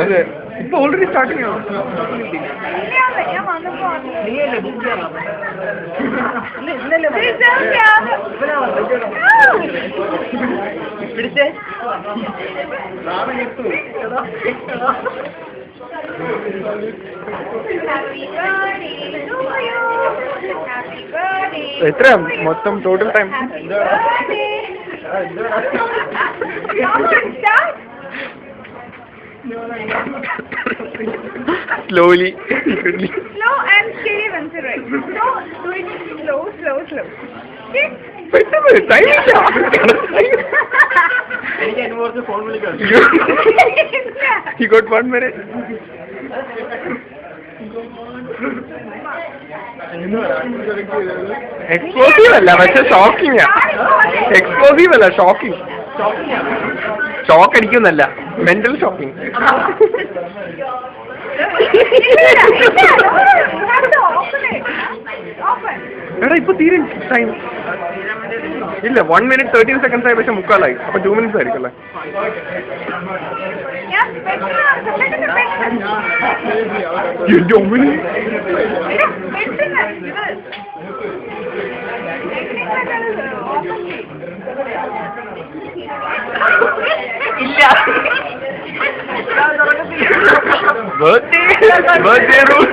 അതെ ഇപ്പൊ already starting ആണ്. പിടിച്ചേ എത്ര മൊത്തം total time? Slowly. Slow and steady once you write. So do it slow. Okay? Time ഇല്ല. എനിക്ക് അതിന് കുറച്ച് ഫോൺ വിളിക്കാം. You got 1 minute. എക്സ്പ്ലോസീവ് അല്ല പക്ഷെ ഷോക്കിംഗ്. എക്സ്പ്ലോസീവ് അല്ല ഷോക്കിംഗ്. ഷോക്ക് അടിക്കുന്നല്ല, മെന്റൽ ഷോക്കിംഗ്. എടാ ഇപ്പൊ തീരെ ടൈം ഇല്ല. 1 minute 13 seconds ആയി, പക്ഷെ 3/4 ആയി. അപ്പൊ 2 minutes ആയിരിക്കും അല്ലേ? Birthday rule.